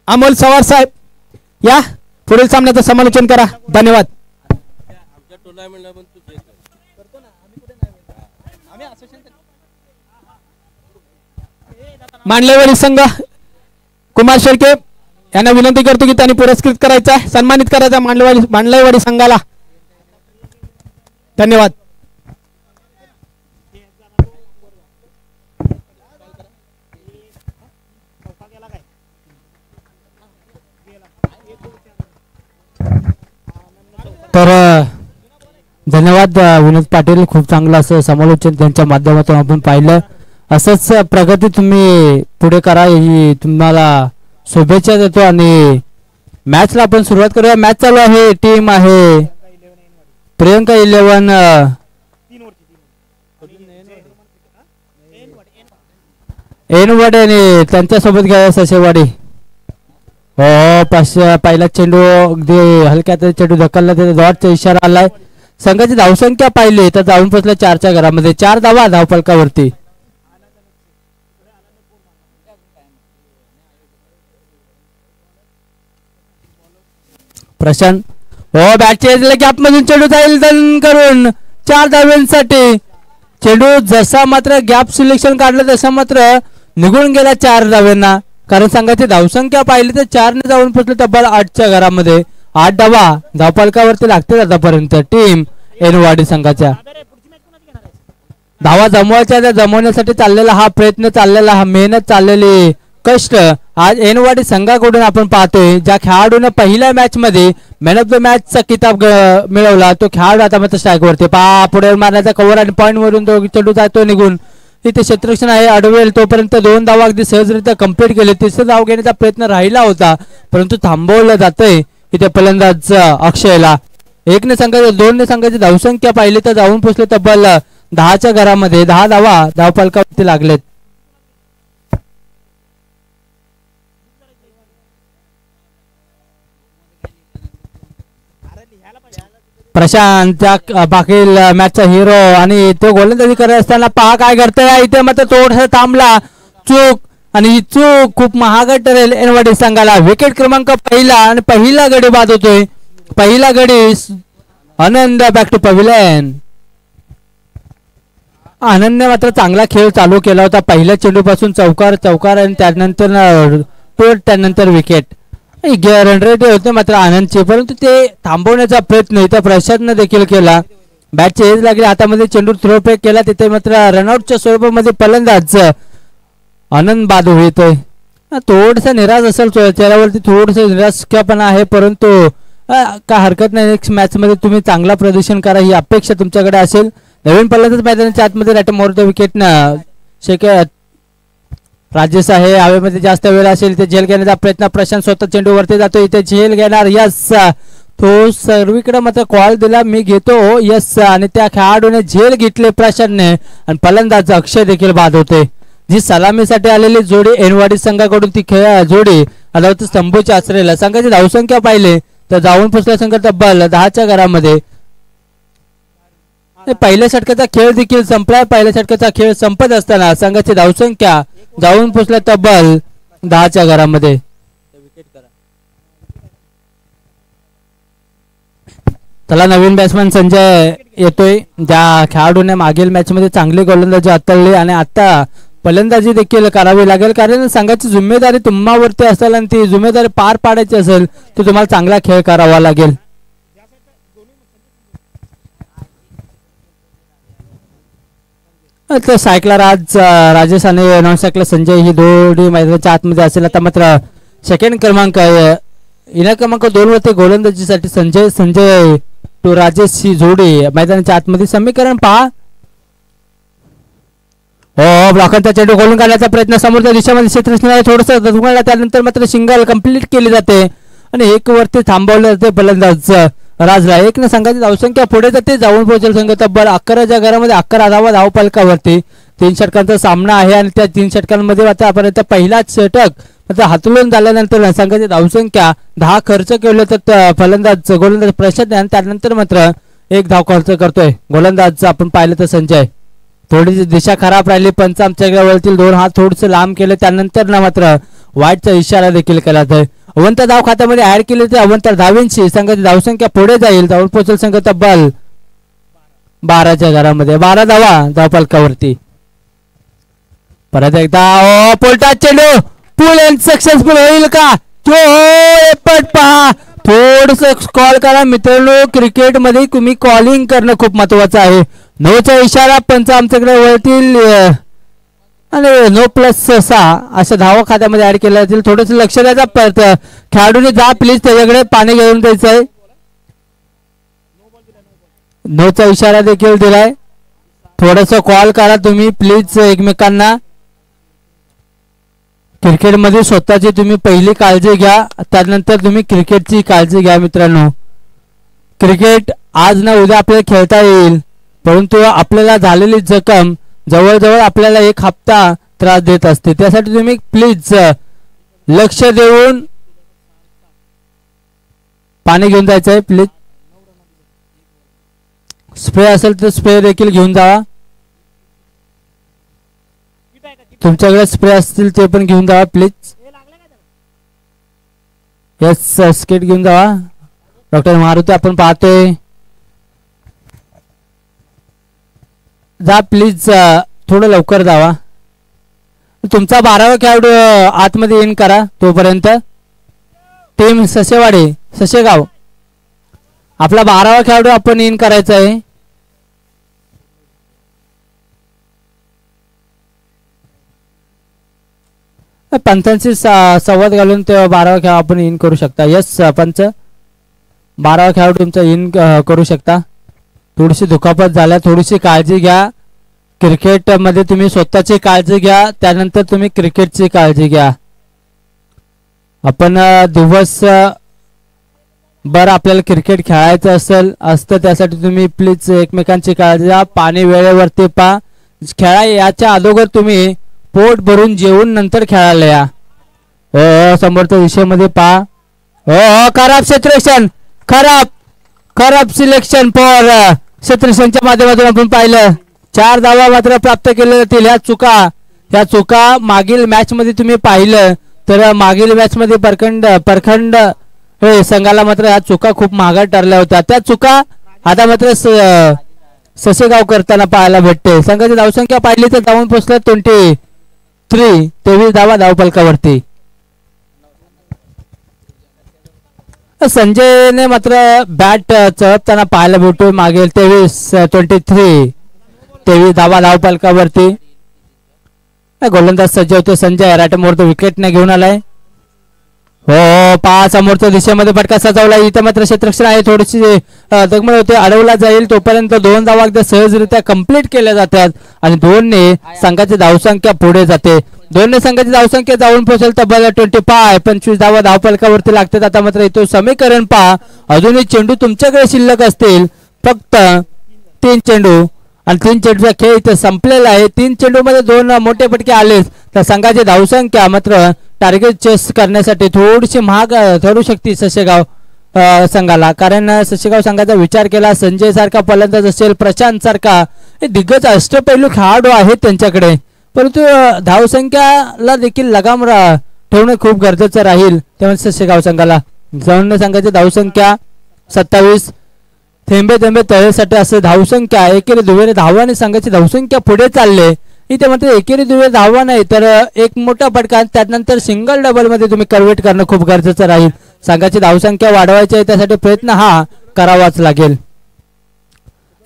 अमोल सवार साहेब या पुढील सामन्याचं समालोचन करा. धन्यवाद. मांडलेवाडी संघ कुमार शेळके यांना विनंती करतो की त्यांनी पुरस्कृत करायचा सन्मानित करायचा मांडलेवाडी संघाला. धन्यवाद. तर धन्यवाद विनोद पाटील. खूप चांगलं असं समालोचन त्यांच्या माध्यमातून आपण पाहिलं. असंच प्रगती तुम्ही पुढे करा ही तुम्हाला शुभेच्छा देतो. आणि मॅचला आपण सुरुवात करूया. मॅच चालू आहे. टीम आहे प्रियंका 11 एनवाडी आणि त्यांच्यासोबत घ्या ससेवाडी. हो पहिला चेंडू अगदी हलक्यात चेंडू ढकलला त्याचा डॉटचा इशारा आलाय. संघाची धावसंख्या पाहिली तर जाऊन पोचल्या 4च्या घरामध्ये. 4 धावा धावफलकावरती. प्रशांत हो बॅटच्या गॅप मधून चेंडू जाईल दन करून 4 धाव्यांसाठी. चेंडू जसा मात्र गॅप सिलेक्शन काढलं तसा मात्र निघून गेला 4 धाव्यांना. कारण संघाची धावसंख्या पाहिली तर 4ने जाऊन पोहोचले तब्बल 8च्या घरामध्ये. 8 धावा धावफलकावरती लागतील आतापर्यंत टीम एनवाडी संघाच्या. धावा जमवायच्या जमवण्यासाठी चाललेला हा प्रयत्न चाललेला हा मेहनत चाललेली कष्ट आज एनवाडी संघाकडून आपण पाहतोय. ज्या खेळाडूने पहिल्या मॅच मध्ये मॅन ऑफ द मॅचचा किताब मिळवला तो खेळाडू आता मात्र स्ट्राईक वरती. पुढे मारण्याचा कव्हर आणि पॉईंट वरून तो चेंडू जातो निघून. इथे क्षेत्ररक्षण आहे अडवेल तोपर्यंत 2 धावा अगदी सहजरित्या कंप्लीट केले. 3रा धाव घेण्याचा प्रयत्न राहिला होता परंतु थांबवलं जातंय इथे फलंदाज अक्षयला. 1ने संघाची 2ने संघाची धावसंख्या पाहिली तर जाऊन पोहोचले तब्बल 10च्या घरामध्ये. 10 धावा धावफलकावरती लागलेत. प्रशांत त्या बाकी मॅचचा हिरो आणि तो गोलंदाजी करत असताना पहा काय करतोय. इथे मात्र थोडस थांबला. चूक आणि ही चूक खूप महाग ठरेल एनवाडी संघाला. विकेट क्रमांक पहिला आणि पहिला गडी बाद होतोय. पहिला गडी आनंद बॅक टू पवेलियन. आनंदने मात्र चांगला खेळ चालू केला होता. पहिल्या चेंडूपासून चौकार आणि त्यानंतर विकेट. रन रेट होते मात्र आनंदचे परंतु ते थांबवण्याचा प्रयत्न इथं प्रशांतने देखील केला. बॅटची एज लागली हातामध्ये. चेंडू थ्रो फेक केला तिथे मात्र रनआउटच्या स्वरूपामध्ये फलंदाज आनंद बाद होतोय. थोडसा निराश असेल चेहऱ्यावरती थोडस निराशपणा आहे परंतु काय हरकत नाही. नेक्स्ट मॅच मध्ये तुम्ही चांगला प्रदर्शन करा ही अपेक्षा तुमच्याकडे असेल. नवीन फलंदाज मैदानाच्या आतमध्ये रॅट मोरतो विकेटनं शेकत राजेश आहे. हवेमध्ये जास्त वेळ असेल इथे झेल घेण्याचा प्रयत्न. प्रशांत स्वतः चेंडू वरती जातो. इथे झेल घेणार. यस तो सर्वीकडे मात्र कॉल दिला मी घेतो यस आणि त्या खेळाडूने झेल घेतले प्रशांतने आणि फलंदाज अक्षय देखील बाद होते. जी सलामीसाठी आलेली जोडी एनवाडी संघाकडून ती जोडी आता स्तंभूच्या आश्रयाला. संघाची धावसंख्या पाहिले तर जाऊन पोचला संघ तब्बल 10च्या घरामध्ये. पहिल्या षटकाचा खेळ देखील संपला. पहिल्या षटकाचा खेळ संपत असताना संघाची धावसंख्या जाऊन पोचल्या तब्बल 10च्या घरामध्ये. त्याला नवीन बॅट्समॅन संजय येतोय. ज्या खेळाडूने मागील मॅच मध्ये चांगली गोलंदाजी हाताळली आणि आता फलंदाजी देखील करावी लागेल कारण संघाची जिम्मेदारी तुम्हावरती असेल आणि ती जिम्मेदारी पार पाडायची असेल तर तुम्हाला चांगला खेळ करावा लागेल. सायकलर आज राजेश आणि नॉन सायकलर संजय ही दोन्ही मैदानाच्या आतमध्ये असेल. आता मात्र सेकंड क्रमांक इना क्रमांक 2 वरती गोलंदाजीसाठी संजय टू राजेश ही जोडी मैदानाच्या आतमध्ये. समीकरण पहा. हो ब्लॉकरचा चेंडू गोलून काढण्याचा प्रयत्न समोरच्या दिशेमध्ये क्षेत्ररक्षण थोडस त्यानंतर मात्र सिंगल कंप्लीट केली जाते आणि 1 वरती थांबवले जाते फलंदाज राजला. 1ने संघाची धावसंख्या पुढे जाते. जाऊन पोहोचेल संघ तब्बल 11च्या घरामध्ये. 11 धावा धावफलकावरती. 3 षटकांचा सामना आहे आणि त्या 3 षटकांमध्ये आता आतापर्यंत पहिलाच षटक हातळून झाल्यानंतर संघाची धावसंख्या 10 खर्च केले तर फलंदाज गोलंदाज प्रशांत आणि त्यानंतर मात्र 1 धाव खर्च करतोय गोलंदाज. आपण पाहिलं तर संजय थोडीशी दिशा खराब राहिली. पंच आमच्या वरतील 2 हात थोडेसे लांब केले त्यानंतर ना मात्र वाईटचा इशारा देखील केला जाईल. अवंत धाव खात्यामध्ये ऍड केले तर अवंत धावींशी संघाची धावसंख्या पुढे जाईल. जाऊन पोहोचेल संघ तब्बल 12च्या घरामध्ये. 12 धावा धावफलकावरती. परत एकदा पोलटा चेंडू पुल एंड सक्सेसफुल होईल का? पट पहा थोडस कॉल करा मित्रांनो. क्रिकेट मध्ये तुम्ही कॉलिंग करणं खूप महत्वाचं आहे. 9चा इशारा पंच आमच्याकडे वळतील आणि 9+6 अशा धावा खात्यामध्ये ऍड केल्या जातील. थोडस लक्ष द्यायचा परत खेळाडूने जा प्लीज त्याच्याकडे पाणी घेऊन द्यायचं आहे. 9चा इशारा देखील दिलाय. थोडस कॉल करा तुम्ही प्लीज एकमेकांना. क्रिकेटमध्ये स्वतःची तुम्ही पहिली काळजी घ्या त्यानंतर तुम्ही क्रिकेटची काळजी घ्या मित्रांनो. क्रिकेट आज ना उद्या आपल्याला खेळता येईल परंतु आपल्याला झालेली जखम जवळजवळ आपल्याला 1 हप्ता त्रास देत असते. त्यासाठी तुम्ही प्लीज लक्ष देऊन पाणी घेऊन जायचं आहे प्लीज. स्प्रे असेल तर स्प्रे देखील घेऊन जावा. तुमच्याकडे स्प्रे असतील ते पण घेऊन जावा प्लीज. येस स्केट घेऊन जावा. डॉक्टर मारुती आपण पाहतोय जा प्लीज थोडं लवकर जावा. तुमचा 12वा खेळाडू आतमध्ये इन करा. तोपर्यंत टीम ससेवाडी ससेगाव आपला 12वा खेळाडू आपण इन करायचा आहे. पंचांशी संवाद घालून तेव्हा 12वा खेळाडू आपण इन करू शकता. यस पंच 12वा खेळाडू तुमचा इन करू शकता. थोडीशी दुखापत झाल्या थोडीशी काळजी घ्या. क्रिकेट मध्ये तुम्ही स्वतःची काळजी घ्या त्यानंतर तुम्ही क्रिकेटची काळजी घ्या. आपण दिवस बर आपल्याला क्रिकेट खेळायचं असतं त्यासाठी तुम्ही प्लीज एकमेकांची काळजी घ्या. पाणी वेळेवरती पा. खेळा याच्या अगोदर तुम्ही पोट भरून जेवून नंतर खेळायला या. समोरच्या विषयामध्ये पहा. खराब क्षेत्ररक्षण खराब सिलेक्शन फॉर क्षेत्ररक्षणच्या माध्यमातून आपण पाहिलं. 4 धावा मात्र प्राप्त केल्या जातील. ह्या चुका मागील मॅच मध्ये तुम्ही पाहिलं तर मागील मॅच मध्ये परखंड संघाला मात्र ह्या चुका खूप महागात ठरल्या होत्या. त्या चुका आता मात्र ससेगाव करताना पाहायला भेटते. संघाची धावसंख्या पाहिली तर धावून पोहोचल्या 23 धावा धावफलकावरती. संजयने मात्र बॅट चळपताना पाहायला भेटतो. मागील 23 धावा धावफलकावरती. गोलंदाज सज्ज होते संजय. राईटमोर तो विकेट ने घेऊन आलाय. पहा समोरच्या दिशेमध्ये फटका सजवला. इथे मात्र क्षेत्ररक्षण आहे थोडीशी दगमग होते. अडवला जाईल तोपर्यंत 2 धावा अगदी सहजरित्या कंप्लीट केल्या जातात आणि 2 ने संघाची धावसंख्या पुढे जाते. 2 ने संघाची धावसंख्या जाऊन पोहोचेल तब्बल 25 धावा धावफलकावरती लागतात. आता मात्र इथे समीकरण पहा. अजूनही चेंडू तुमच्याकडे शिल्लक असतील फक्त 3 चेंडू आणि 3 चेंडूचा खेळ इथे संपलेला आहे. 3 चेंडू मध्ये 2 मोठे फटके आलेच तर संघाची धावसंख्या मात्र टार्गेट चेस करण्यासाठी थोडीशी महाग ठरू शकते ससेगाव संघाला. कारण ससेगाव संघाचा विचार केला संजय सारखा फलंदाज असेल प्रशांत सारखा दिग्गज अष्टपैलू खेळाडू आहेत त्यांच्याकडे परंतु धावसंख्याला देखील लगाम ठेवणं खूप गरजेचं राहील. तेव्हा ससेगाव संघाला संघाची धावसंख्या 27 थेंबे थेंबे तळेसाठी असं धावसंख्या एकेरी दुहेरी धावाने संघाची धावसंख्या पुढे चालले. इथे मात्र एकेरी दुहेरी धावा नाही तर एक मोठा फटका त्यानंतर सिंगल डबल मध्ये तुम्ही कन्व्हर्ट करणं खूप गरजेचं राहील. संघाची धावसंख्या वाढवायची आहे त्यासाठी प्रयत्न हा करावाच लागेल.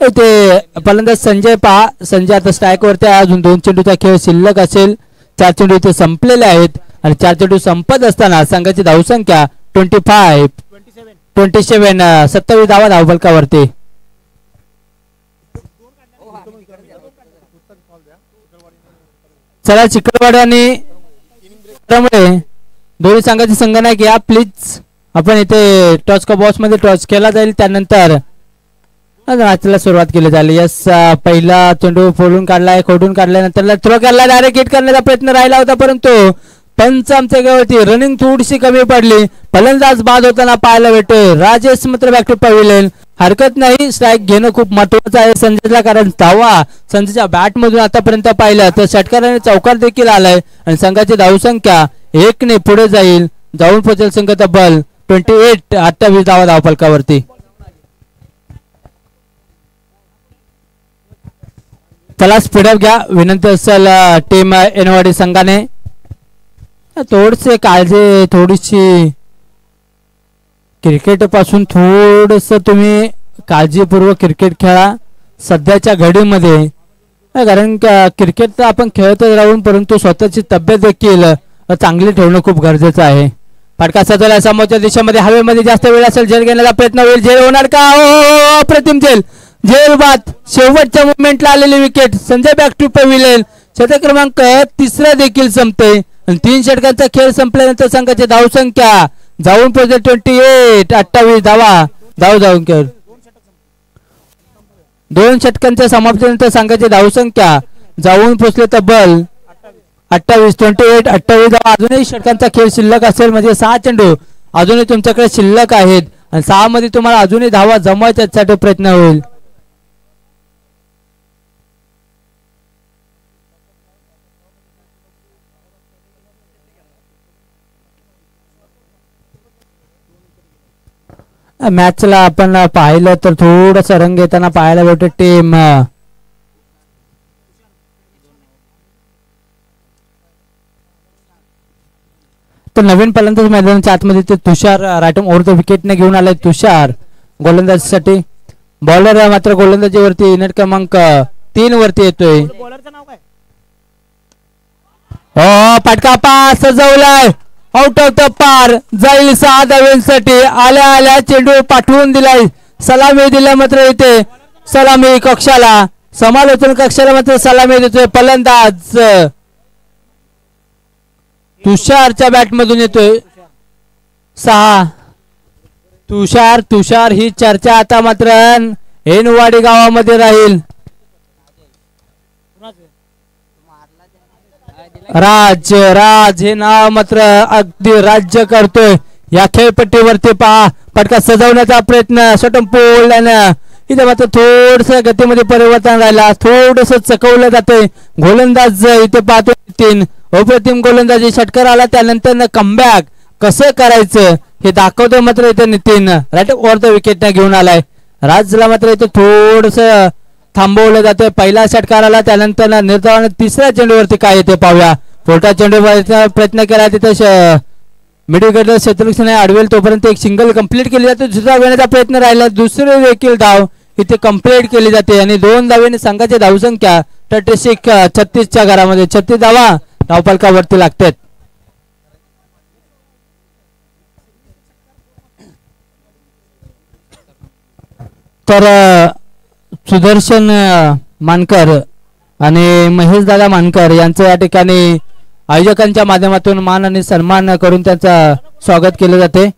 इथे फलंदाज संजय पहा. संजय आता स्ट्राईक वरती अजून 2 चेंडूचा खेळ शिल्लक असेल. 4 चेंडू इथे संपलेले आहेत आणि 4 चेंडू संपत असताना संघाची धावसंख्या 27 धावा धावफलकावरती. चला चिखलवाड्याने दोन्ही संघाचे संघनायक या प्लीज. आपण इथे टॉस का बॉक्स मध्ये टॉस केला जाईल त्यानंतर मॅचला सुरुवात केली जाईल. यस पहिला चेंडू फोडून काढलाय खोडून काढल्यानंतर थ्रो केला डायरेक्ट हिट करण्याचा प्रयत्न राहिला होता परंतु पंच आमच्या गावाची रनिंग थोडीशी कमी पडली. फलंदाज बाद होताना पाहायला भेटतोय. राजेश मात्र बॅक टू पवेलियन. हरकत नाही स्ट्राईक घेणं खूप महत्वाचं आहे संजयला कारण धावा संजयच्या बॅट मधून आतापर्यंत पाहिलं तर षटकाराने चौकार देखील आलाय आणि संघाची धावसंख्या 1 ने पुढे जाईल, जाऊन पोहोचेल संघ तब्बल 28 धावा धावफलकावरती. चला स्पीडअप घ्या विनंती असेल टीम एनवाडी संघाने. थोडसे काळजी, थोडीशी क्रिकेट पासून थोडस तुम्ही काळजीपूर्वक क्रिकेट खेळा सध्याच्या घडीमध्ये. कारण क्रिकेट तर आपण खेळतच राहून परंतु स्वतःची तब्येत देखील चांगली ठेवणं खूप गरजेचं आहे. फटका सजवला समोरच्या दिशेमध्ये, हवेमध्ये जास्त वेळ असेल, झेल घेण्याचा प्रयत्न होईल. झेल होणार का? अप्रतिम झेल. झेल बाद. शेवटच्या मुवमेंटला आलेली wicket. Sanjay back to pavilion. शतक क्रमांक 3 देखील संपते. 3 षटकांचा खेळ संपल्यानंतर संघाची धावसंख्या जाऊन पोहोचले 28 धावा जाऊन खेळ. 2 षटकांच्या समाप्तीनंतर संघाची धावसंख्या जाऊन पोहोचले तब्बल 28 धावा. अजूनही षटकांचा खेळ शिल्लक असेल म्हणजे 6 चेंडू अजूनही तुमच्याकडे शिल्लक आहेत आणि 6 मध्ये तुम्हाला अजूनही धावा जमवायच्यासाठी प्रयत्न होईल. मॅचला आपण पाहिलं तर थोडस रंग येताना पाहायला भेटते. टीम तर नवीन फलंदाज मैदानाच्या आतमध्ये ते तुषार रायटम ओव्हर द विकेटने घेऊन आलाय. तुषार गोलंदाजीसाठी. बॉलर मात्र गोलंदाजीवरती नेट क्रमांक 3 वरती येतोय. फटका पास सजवलाय, आउट ऑफ द पार, जाईल 6 धावांसाठी. आल्या चेंडू पाठवून दिलाय, सलामी दिला मात्र इथे सलामी कक्षाला, समालोचन कक्षाला मात्र सलामी देतोय फलंदाज तुषारच्या बॅट मधून येतोय 6. तुषार ही चर्चा आता मात्र एनवाडी गावामध्ये राहील. राज हे नाव मात्र अगदी राज्य करतोय या खेळपट्टीवरती. पहा फटका सजवण्याचा प्रयत्न शॉटम पोल इथे मात्र थोडस गतीमध्ये परिवर्तन राहिला, थोडस चकवलं जाते. गोलंदाज इथे पाहतो 3 अप्रतिम गोलंदाजी षटकार आला, त्यानंतर कमबॅक कसं करायचं हे दाखवतो मात्र इथे नितीन राईट ओव्हर द विकेटने घेऊन आलाय. राजला मात्र इथे थोडस थांबवलं जाते. पहिला षटकार आला, त्यानंतर निर्धावाने 3ऱ्या चेंडूवरती काय येते पाहूया. पोटा चेंडू प्रयत्न केला तिथे मिडविकेटर शत्रुघ्न अडवेल तोपर्यंत एक सिंगल कंप्लीट केली जाते. दुसरा घेण्याचा प्रयत्न राहिला, दुसरी देखील धाव इथे कंप्लीट केली जाते आणि 2 धावेने संघाची धावसंख्या 36च्या घरामध्ये 36 धावा धावफलकावरती लागतात. तर सुदर्शन मानकर आणि महेश दादा मानकर यांचं या ठिकाणी आयोजकांच्या माध्यमातून मान आणि सन्मान करून त्यांचा स्वागत केले जाते.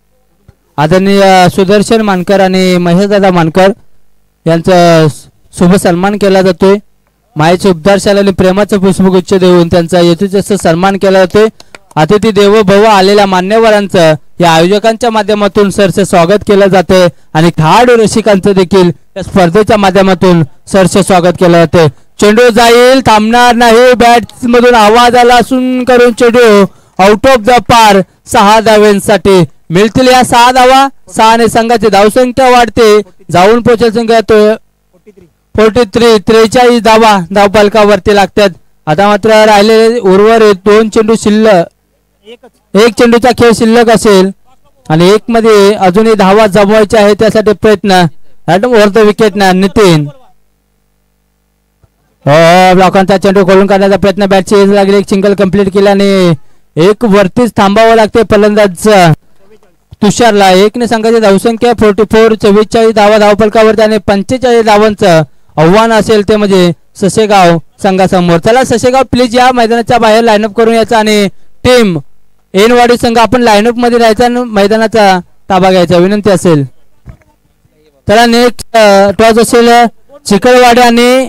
आदरणीय सुदर्शन मानकर आणि महेश दादा मानकर यांचा शुभ सन्मान केला जातोय. मायेचे उपदारशाला आणि प्रेमाचं पुष्पगुच्छ देऊन त्यांचा यथोचित सन्मान केला जातोय. अतिथी देवो भव आलेल्या मान्यवरांचं या आयोजकांच्या माध्यमातून सरसे स्वागत केलं जाते आणि खेळाडू रसिकांचं देखील या स्पर्धेच्या माध्यमातून सरसे स्वागत केलं जाते. चेंडू जाईल, थांबणार नाही. बॅट मधून आवाज आला असून करून चेंडू आउट ऑफ द पार. 6 धावांसाठी मिळतील या 6 धावा. 6 ने संघाची धावसंख्या वाढते, जाऊन पोहोचेल संघ 43 धावा धावफलकावरती लागतात. आता मात्र राहिलेले उर्वरित 2 चेंडू शिल्लक, 1 चेंडूचा खेळ शिल्लक असेल आणि 1 मध्ये अजूनही धावा जमवायचे आहे, त्यासाठी प्रयत्न ओव्हर द विकेट ना नितीन. ब्लॉकांचा चेंडू खोलून काढण्याचा प्रयत्न, बॅटची एज लागली, एक सिंगल कंप्लीट केल्याने 1 वरतीच थांबावं लागते फलंदाज तुषारला. 1 ने संघाची धावसंख्या 44 धावा धावफलकावरती आणि 45 धावांचं आव्हान असेल ते म्हणजे ससेगाव संघासमोर. चला ससेगाव प्लीज या मैदानाच्या बाहेर लाईनअप करून यायचा आणि टीम एनवाडी संघ आपण लाईनअप मध्ये राहायचा आणि मैदानाचा ताबा घ्यायचा विनंती असेल. चला नेक्स्ट टॉस असेल चिखलवाडी आणि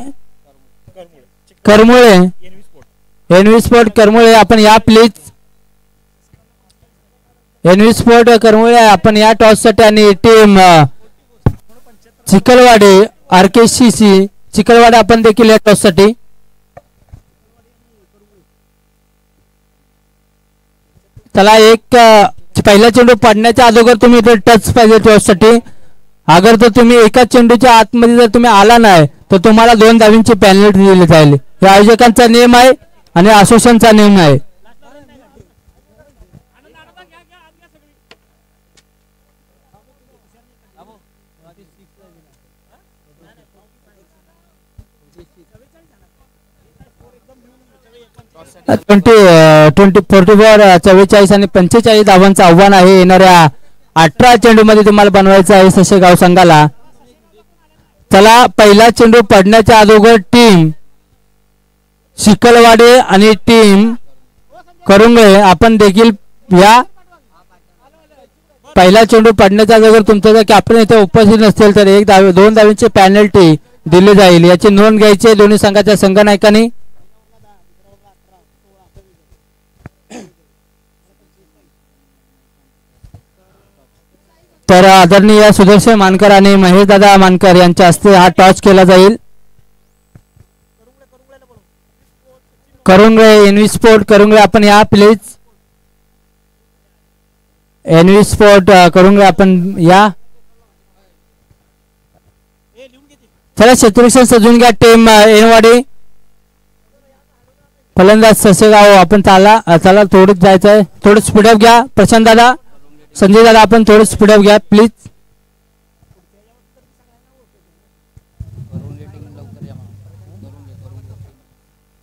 करमुळे, एनव्ही स्पोर्ट करमुळे. आपण या प्लीज एनव्ही स्पोर्ट करमुळे आपण या टॉस साठी आणि टीम चिखलवाडी RKCC चिखलवाडी आपण देखील या टॉस साठी. चला एक पहिला चेंडू पडण्याच्या अगोदर तुम्ही इथे टच पाहिजे त्यासाठी. अगर तर तुम्ही एका चेंडूच्या आतमध्ये जर तुम्ही आला नाही तर तुम्हाला 2 धावींची पेनल्टी दिली जाईल. हे आयोजकांचा नियम आहे आणि असोसिएशनचा नियम आहे. ट्वेंटी 44 आणि 45 धावांचं आव्हान आहे. येणाऱ्या 18 चेंडू मध्ये तुम्हाला बनवायचं आहे ससेगाव संघाला. चला पहिला चेंडू पडण्याच्या अगोदर टीम शिकलवाडे आणि टीम करुंगळे आपण देखील या पहिला चेंडू पडण्याच्या अगोदर तुमचा जर कॅप्टन इथे उपस्थित नसेल तर 2 धावींची पेनल्टी दिली जाईल. याची नोंद घ्यायची दोन्ही संघाच्या संघनायकांनी. तर आदरणीय सुदर्शन मानकर आणि महेश दादा मानकर यांच्या हस्ते हा टॉस केला जाईल. करुंगळे एनव्ही स्पोर्ट करुंगळे आपण या प्लीज. एनव्ही स्पोर्ट करुंगळे आपण या. चला क्षेत्ररक्षण सजून घ्या टीम एनवाडी. फलंदाज ससेगाव आपण चला थोडं जायचंय. थोडं स्पीडअप घ्या प्रशांत दादा संजय दादा आपण थोडं स्पीडअप घ्या प्लीज.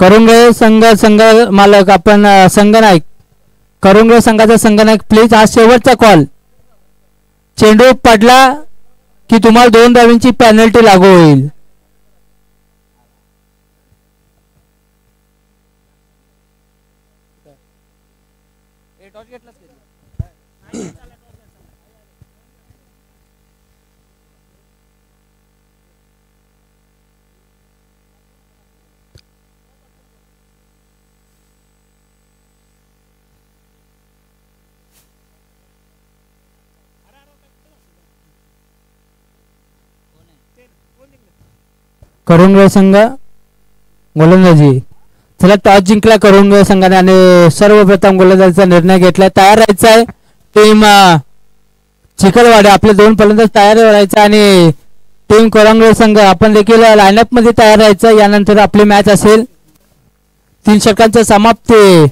करुंगळे संघ मालक आपण संघनायक करुंगळे संघाचा संघनायक प्लीज. हा शेवटचा कॉल. चेंडू पडला की तुम्हाला 2 धावींची पेनल्टी लागू होईल. करुंगळे संघ गोलंदाजी. चला टॉस जिंकला करुंगळे संघाने आणि सर्वप्रथम गोलंदाजीचा निर्णय घेतलाय. तयार राहायचा आहे टीम चिखलवाडे. आपले 2 फलंदाज तयार राहायचा आणि टीम करुंगळे संघ आपण देखील लाईनअप मध्ये तयार राहायचं. यानंतर आपली मॅच असेल. 3 षटकांच्या समाप्ती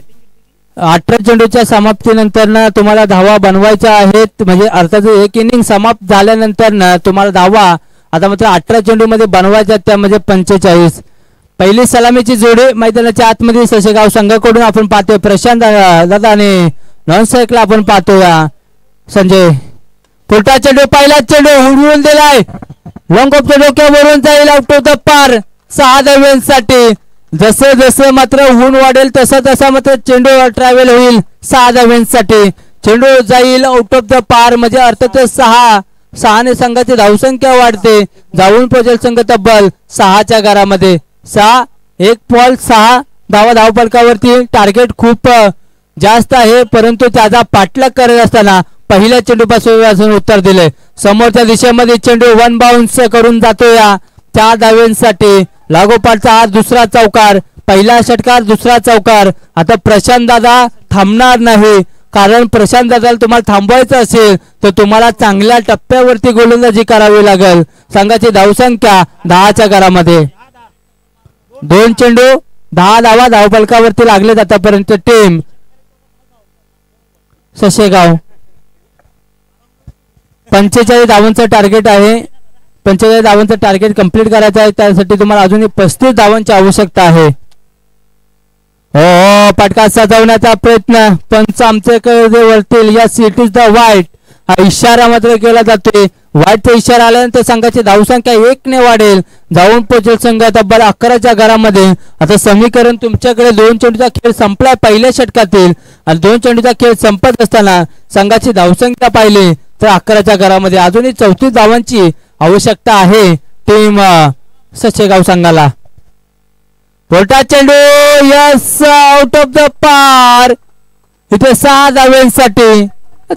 18 चेंडूच्या समाप्तीनंतर तुम्हाला धावा बनवायच्या आहेत. म्हणजे अर्थात एक इनिंग समाप्त झाल्यानंतर तुम्हाला धावा आता मात्र 18 चेंडू मध्ये बनवायच्या त्यामध्ये 45. पहिली सलामीची जोडी मैदानाच्या आतमध्ये ससेगाव संघाकडून आपण पाहतोय. प्रशांत दादा आणि नॉन सायकला आपण पाहतोय संजय. पुढचा चेंडू पहिला चेंडू उडवून दिलाय. लॉंग ऑफच्या डोक्यावरून जाईल आउट ऑफ द पार 6 धाव्यांसाठी. जसं जसं मात्र ऊन वाढेल तसं तसा मात्र चेंडू ट्रॅव्हल होईल 6 धाव्यांसाठी. चेंडू जाईल आउट ऑफ द पार म्हणजे अर्थातच 6 संघाची धावसंख्या वाढते. जाऊन पोहोचेल संघ तब्बल 6च्या घरामध्ये. 1 बॉल 6 धावा धावफलकावरती. टार्गेट खूप जास्त आहे परंतु त्याचा पाठलाग करत असताना पहिल्या चेंडूपासून उत्तर दिले. समोरच्या दिशेमध्ये चेंडू 1 बाउन्स करून जातो या 4 धाव्यांसाठी. लागोपाठचा हा दुसरा चौकार. पहिला षटकार दुसरा चौकार. आता प्रशांत दादा थांबणार नाही कारण प्रशांत दादाला तुम्हाला थांबवायचं असेल तर तुम्हाला चांगल्या टप्प्यावरती गोलंदाजी करावी लागेल. संघाची धावसंख्या 10च्या घरामध्ये. 2 चेंडू 10 धावा धावफलकावरती लागले आतापर्यंत टीम ससेगाव. 45 धावांचं टार्गेट आहे. 45 धावांचं टार्गेट कंप्लीट करायचं आहे. त्यासाठी तुम्हाला अजूनही 35 धावांची आवश्यकता आहे. हो पटका सजवण्याचा प्रयत्न पंच आमच्याकडे वरतील या सिट इज द वाईट हा इशारा मात्र केला जातोय. वाईटचा इशारा आल्यानंतर संघाची धावसंख्या 1 ने वाढेल. जाऊन पोहोचेल संघ तब्बल 11च्या घरामध्ये. आता समीकरण तुमच्याकडे 2 चेंडूचा खेळ संपलाय पहिल्या षटकातील आणि 2 चेंडूचा खेळ संपत असताना संघाची धावसंख्या पाहिली तर 11च्या घरामध्ये अजूनही 34 धावांची आवश्यकता आहे टीम ससेगाव संघाला. पोटा चेंडू यस आउट ऑफ द पार. इथे 6 धाव्यांसाठी.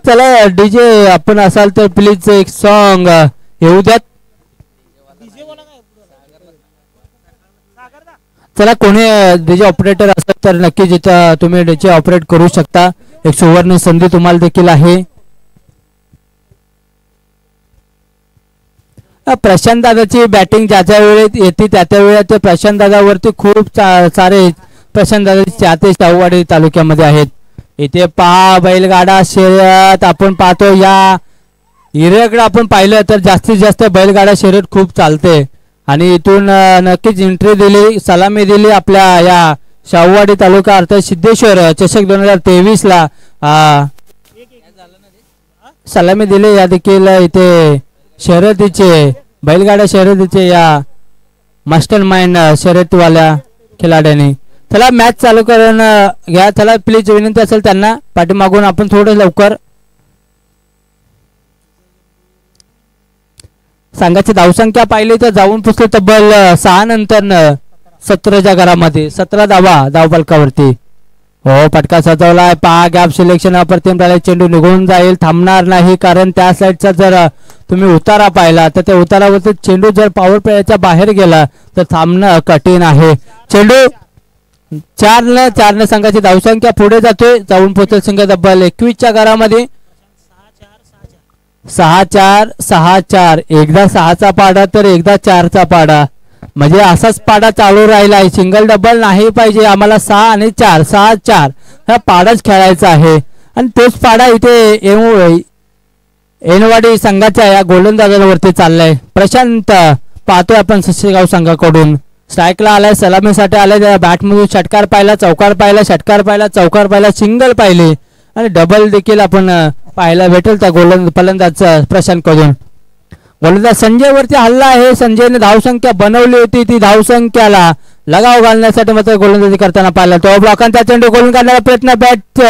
चला डीजे आपण असाल तर प्लीज एक सॉन्ग येऊ द्यात. चला कोणी डीजे ऑपरेटर असेल तर नक्की जिथं तुम्ही डीजे ऑपरेट करू शकता. एक सुवर्ण संधी तुम्हाला देखील आहे. प्रशांत दादाची बॅटिंग ज्या ज्या वेळेत येते त्या त्या वेळेत ते प्रशांत दादावरती खूप सारे प्रशांत दादाचे चाहते शाहूवाडी तालुक्यामध्ये आहेत. इथे पहा बैलगाडा शर्यत आपण पाहतो. या एरियाकडे आपण पाहिलं तर जास्तीत जास्त बैलगाडा शर्यत खूप चालते आणि इथून नक्कीच एंट्री दिली, सलामी दिली आपल्या या शाहूवाडी तालुका अर्थात सिद्धेश्वर चषक 2023 ला सलामी दिली. या देखील इथे शर्यतीचे बैलगाडा शर्यतीचे या मास्टर माइंड शर्यतीवाल्या खिलाड्यांनी. चला मॅच चालू करून घ्या. चला प्लीज विनंती असेल त्यांना पाठीमागून आपण थोडं लवकर. संघाची धावसंख्या पाहिली तर जाऊन पुसले तब्बल 6 नंतर 17च्या घरामध्ये 17 धावा धावफलकावरती. हो फटका सजवलाय. पहा गॅप सिलेक्शन अप्रतिम राहिले. चेंडू निघून जाईल, थांबणार नाही कारण त्या साईडचा जर तुम्ही उतारा पाहिला तर त्या उतारावरती चेंडू जर पॉवर प्लेयरच्या बाहेर गेला तर थांबणं कठीण आहे. चेंडू 4 संघाची धावसंख्या पुढे जातोय. जाऊन पोहोचेल संघ तब्बल 21च्या घरामध्ये 6-4 6-4. एकदा 6चा पाडा तर एकदा 4चा पाडा, म्हणजे असाच पाडा चालू राहिला. सिंगल डबल नाही पाहिजे आम्हाला. 6 आणि 4 6-4 हा पाडाच खेळायचा आहे आणि तोच पाडा इथे एनवाडी संघाच्या या गोलंदाजावरती चाललाय. प्रशांत पाहतोय आपण ससेगाव संघाकडून स्ट्राईकला आलाय, सलामीसाठी आलाय. बॅटमधून षटकार पाहिला, चौकार पाहिला, षटकार पाहिला, चौकार पाहिला, सिंगल पाहिले आणि डबल देखील आपण पाहायला भेटेल त्या फलंदाज प्रशांत कडून. गोलंदाज संजय वरती हल्ला आहे. संजयने धावसंख्या बनवली होती, ती धावसंख्याला लगाव घालण्यासाठी मात्र गोलंदाजी करताना पाहिला. तो ब्लॉकांचा चेंडू गोलून काढण्याचा प्रयत्न, बॅट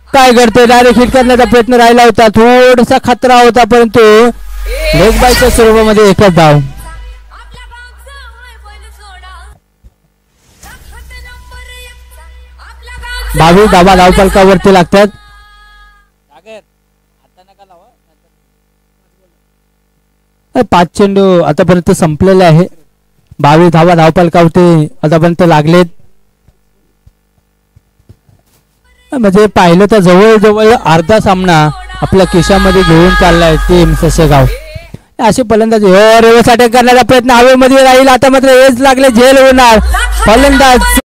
काय करते डायरेक्ट हिट करण्याचा प्रयत्न राहिला होता. थोडासा खतरा होता परंतु लेग बायच्या स्वरूपामध्ये एकच धाव. बावीस धावा धावफलकावरती लागतात. 5 चेंडू आतापर्यंत संपलेले आहे. 22 धावा धावफलकावरती आतापर्यंत लागलेत. म्हणजे पाहिलं तर जवळजवळ अर्धा सामना आपल्या खिशामध्ये घेऊन चाललाय टीम ससेगाव. अशी फलंदाजी रिव्हर्स अटॅक करण्याचा प्रयत्न हवेमध्ये राहील. आता मात्र एज लागले, झेल होणार. फलंदाज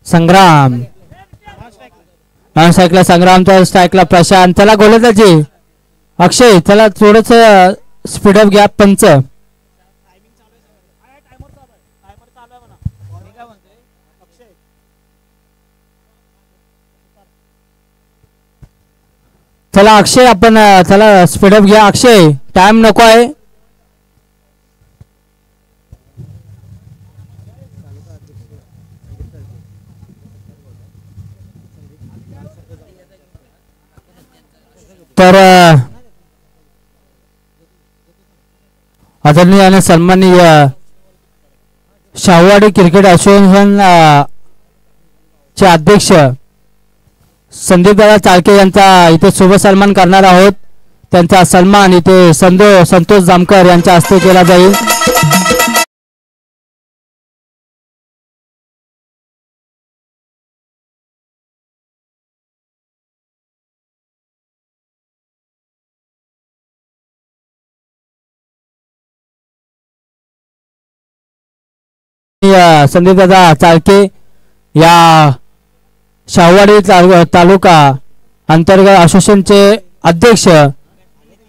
संग्राम नॉन स्ट्राईकला संग्रामचा स्ट्राईकला प्रशांत. चला गोलंदाजी अक्षय. चला थोडस स्पीडअप घ्या पंच. चला अक्षय आपण चला स्पीडअप घ्या अक्षय, टाइम नको आहे. तर आदरणीय आणि सन्माननीय शाहूवाडी क्रिकेट असोसिएशन चे अध्यक्ष संदीपदादा चाळके यांचा इथे शुभ सन्मान करणार आहोत. त्यांचा सन्मान इथे संतोष जामकर यांच्या हस्ते केला जाईल. संदीपदादा चाळके या शाहूवाडी तालुका अंतर्गत असोसिएशनचे अध्यक्ष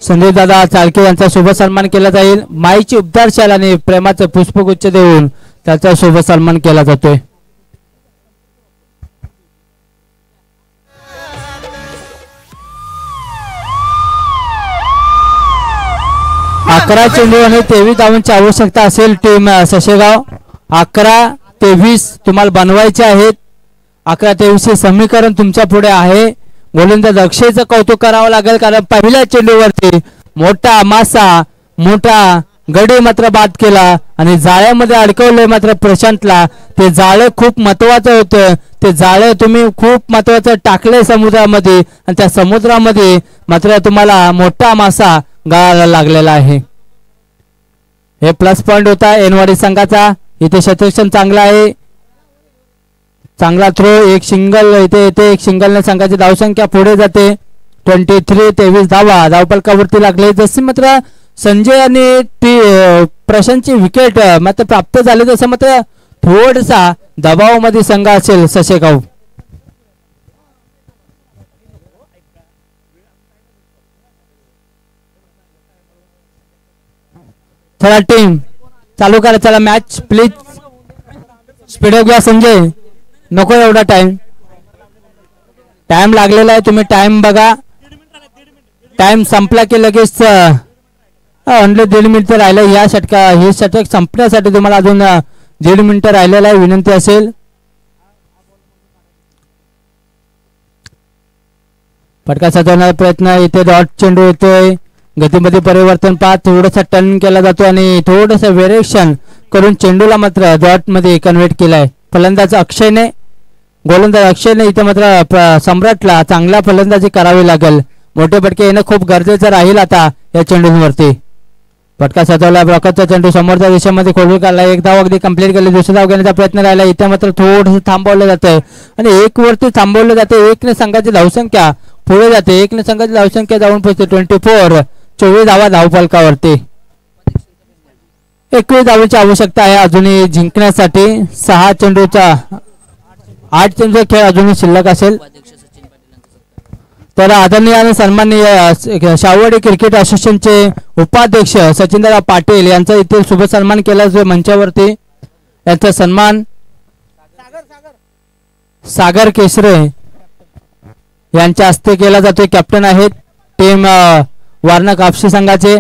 संदीप दादा चालके यांचा शुभ सन्मान केला जाईल. माईची उबदार शाल आणि प्रेमाचं पुष्पगुच्छ देऊन त्याचा शुभ सन्मान केला जातोय. अकरा चेंडू आणि 23 धावांची आवश्यकता असेल टीम ससेगाव. 11-23 तुम्हाला बनवायचे आहेत. 11-23 समीकरण तुमच्या पुढे आहे. गोलंदाज अक्षयचं कौतुक करावं लागेल कारण पहिल्या चेंडूवरती मोठा मासा मोठा गडी मात्र बाद केला आणि जाळ्यामध्ये अडकवलंय मात्र प्रशांतला. ते जाळं खूप महत्वाचं होतं. ते जाळं तुम्ही खूप महत्वाचं टाकलंय समुद्रामध्ये आणि त्या समुद्रामध्ये मात्र तुम्हाला मोठा मासा गाळायला लागलेला आहे. हे प्लस पॉइंट होता एनवाडी संघाचा. इथे क्षेत्ररक्षण चांगला आहे. चांगला थ्रो एक सिंगल इथे येते. एक सिंगलने संघाची धावसंख्या पुढे जाते. 23-23 धावा धावफलकावरती लागले. जसे मात्र संजय आणि प्रशांतची विकेट मात्र प्राप्त झाले तसं मात्र थोडासा दबावामध्ये संघ असेल ससेगाव. चला टीम चालू करा. चला मॅच प्लीज स्पीडअप घ्या. संजय नको एवढा टाइम लागलेला आहे. तुम्ही टाइम बघा. टाइम संपला की लगेच 1.5 मिनिट राहिलं या षटका. हे षटक संपण्यासाठी तुम्हाला अजून 1.5 मिनिट राहिलेला आहे. विनंती असेल फटका सजवण्याचा प्रयत्न. इथे डॉट चेंडू येतोय. गतीमध्ये परिवर्तन पाहत थोडासा टर्न केला जातो आणि थोडंसं व्हेरिएशन करून चेंडूला मात्र डॉट मध्ये कन्व्हर्ट केलाय. फलंदाज अक्षयने गोलंदाज अक्षयने इथे मात्र सम्राटला चांगला फलंदाजी करावी लागेल. मोठे फटके येणं खूप गरजेचं राहील आता या चेंडूंवरती. फटका सजवला. ब्रॉकरचा चेंडू समोरच्या दिशेमध्ये खोडून काढला. एक धाव अगदी कंप्लीट केली. दुसरी धाव घेण्याचा प्रयत्न राहिला. इथे मात्र थोडंसं थांबवलं जातंय आणि 1 वरती थांबवलं जाते. 1 ने संघाची धावसंख्या पुढे जाते. 1 ने संघाची धावसंख्या जाऊन पोहोचते 24 धावा धावफलकावरती. 21 धावेची आवश्यकता आहे अजूनही जिंकण्यासाठी. 8 चेंडूचा खेळ अजूनही शिल्लक असेल. तर आदरणीय आणि सन्माननीय शाहूवाडी क्रिकेट असोसिएशनचे उपाध्यक्ष सचिनदादा पाटील यांचा इथे शुभ सन्मान केला जो मंचावरती. यांचा सन्मान सागर केसरे यांच्या हस्ते केला जातोय. कॅप्टन आहेत टीम वारणा कापशी संघाचे.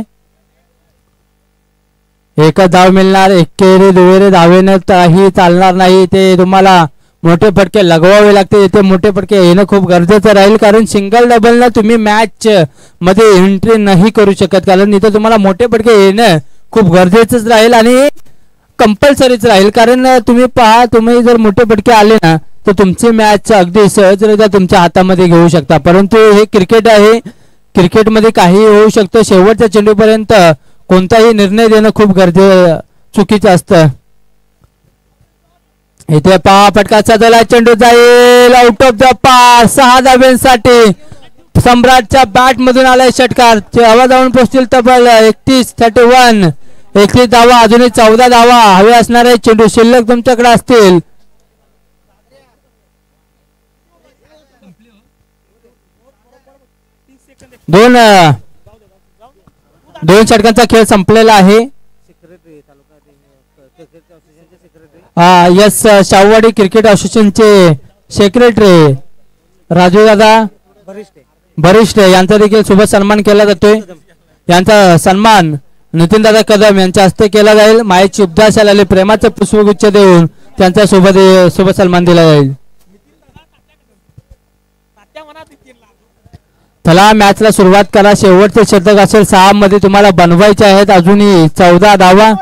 एकच धाव मिळणार. एकेरी दुहेरी धावेने काही चालणार नाही. ते तुम्हाला मोठे फटके लगवावे लागते. इथे मोठे फटके येणं खूप गरजेचं राहील कारण सिंगल डबल न तुम्ही मॅच मध्ये एंट्री नाही करू शकत कारण इथे तुम्हाला मोठे फटके येणं खूप गरजेचंच राहील आणि कंपल्सरीच राहील. कारण तुम्ही पहा तुम्ही जर मोठे फटके आले ना तर तुमची मॅच अगदी सहजरित्या तुमच्या हातामध्ये घेऊ शकता. परंतु हे क्रिकेट आहे. क्रिकेटमध्ये काही होऊ शकतं. शेवटच्या चेंडूपर्यंत कोणताही निर्णय देणं खूप चुकीचं असतं. इथे पहा फटका सजवला. चेंडू जाईल आउट ऑफ द पार. 6 धाव्यांसाठी सम्राटच्या बॅट मधून आलाय षटकार. हवा जाऊन पोहोचतील तब्बल 31 धावा. अजूनही 14 धावा हवे असणार आहे. चेंडू शिल्लक तुमच्याकडे असतील. दोन षटकांचा खेळ संपलेला आहे. यस शाहूवाडी क्रिकेट असोसिएशनचे सेक्रेटरी राजू दादा भरिष्ठ यांचा देखील शुभ सन्मान केला जातोय. यांचा सन्मान नितीन दादा कदम यांच्या हस्ते केला जाईल. मायेची उबदार आले प्रेमाचं पुष्पगुच्छ देऊन त्यांचा शुभ सन्मान दिला जाईल. चला मॅचला सुरुवात करा. शेवटचे षटक असेल 6 मध्ये तुम्हाला बनवायचे आहेत. अजूनही 14 धावा.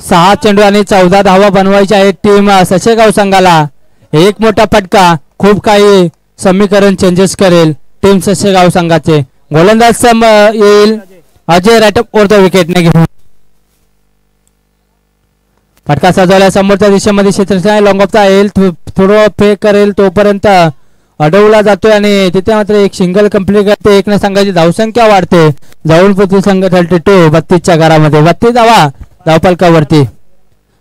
6 चेंडू आणि 14 धावा बनवायच्या आहेत टीम ससेगाव संघाला. एक मोठा फटका खूप काही समीकरण चेंजेस करेल टीम ससेगाव संघाचे. गोलंदाज येईल अजय रायटप ओर द विकेटने घेऊन. फटका सजवला. समोरच्या दिशेमध्ये क्षेत्ररक्षण लॉंग ऑफचा येईल. थोडं फेक करेल तोपर्यंत अडवला जातोय आणि तिथे मात्र एक सिंगल कंप्लीट करते. 1 ने संघाची धावसंख्या वाढते. जाऊन पोहोचतील संघ 32 32च्या घरामध्ये. 32 धावा धावफलकावरती.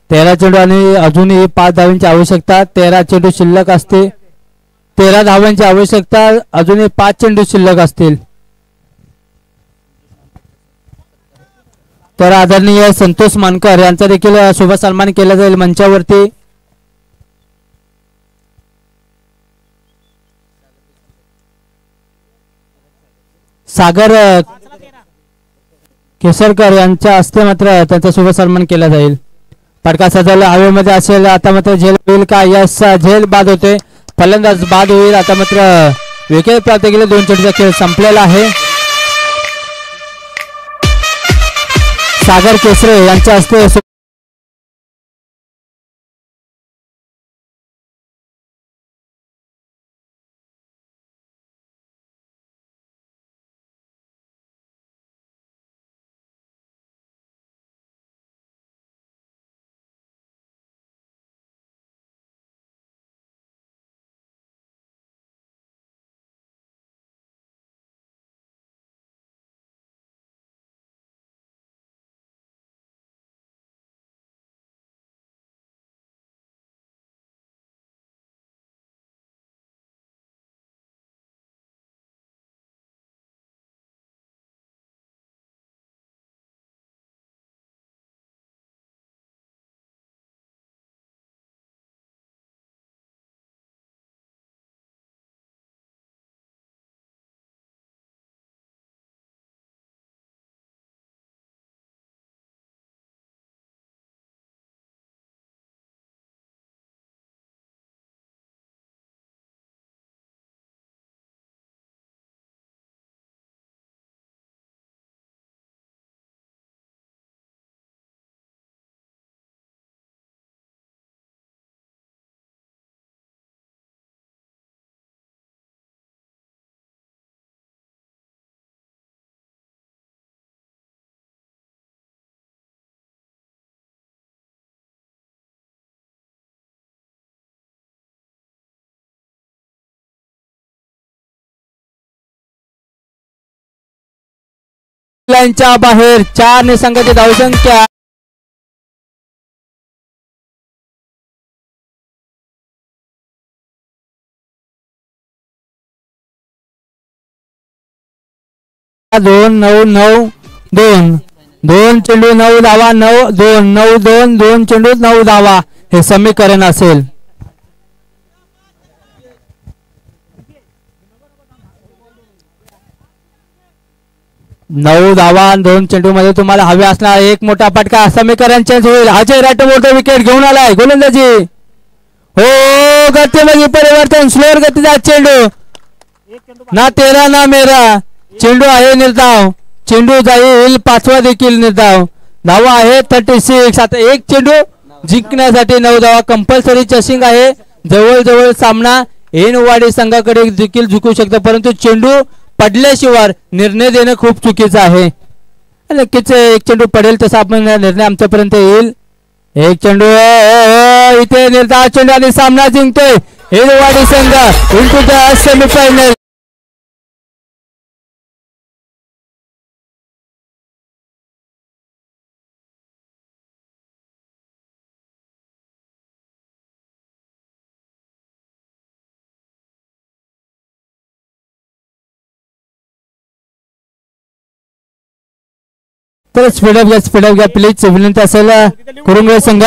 13 चेंडू आणि अजूनही 5 धावांची आवश्यकता. 13 चेंडू शिल्लक असते. 13 धावांची आवश्यकता, अजूनही 5 चेंडू शिल्लक असतील. तर आदरणीय संतोष मानकर यांचा देखील शुभ सन्मान केला जाईल मंचावरती. सागर केसरकर यांच्या हस्ते मात्र त्यांचा शुभ सन्मान केला जाईल. फटका सजवला हवेमध्ये असेल. आता मात्र झेल होईल का? यस, झेल बाद होते. फलंदाज बाद होईल. आता मात्र विकेट प्राप्त केले. 2 चेंडूचा खेळ संपलेला आहे. सागर केसरे यांच्या हस्ते लाईनच्या बाहेर 4 ने संघाची धावसंख्या. दोन चेंडू 9 धावा. 2 चेंडू 9 धावा हे समीकरण असेल. नऊ धावा 2 चेंडू मध्ये तुम्हाला हवे असणार एक मोठा फटका. समीकरण चेंज होईल. अजय राठोड विकेट घेऊन आलाय. गोलंदाजी हो, गतीमध्ये परिवर्तन. स्लोअर गतीचा चेंडू. ना तेरा ना मेरा. चेंडू आहे निर्धाव. चेंडू जाईल 5वा देखील निर्धाव. धावा आहे 36. आता एक चेंडू जिंकण्यासाठी 9 धावा कंपल्सरी चेसिंग आहे. जवळ सामना एनवाडी संघाकडे देखील झुकू शकतो, परंतु चेंडू पडल्याशिवाय निर्णय देणं खूप चुकीचं आहे. नक्कीच एक चेंडू पडेल तसा आपण निर्णय आमच्यापर्यंत येईल. एक चेंडू इथे निर्धाव चेंडू आणि सामना जिंकतोय एनवाडी संघ इंटू द सेमीफायनल. तर स्पीडअप घ्या प्लीज विनंती असेल कुरुंगळे संघ.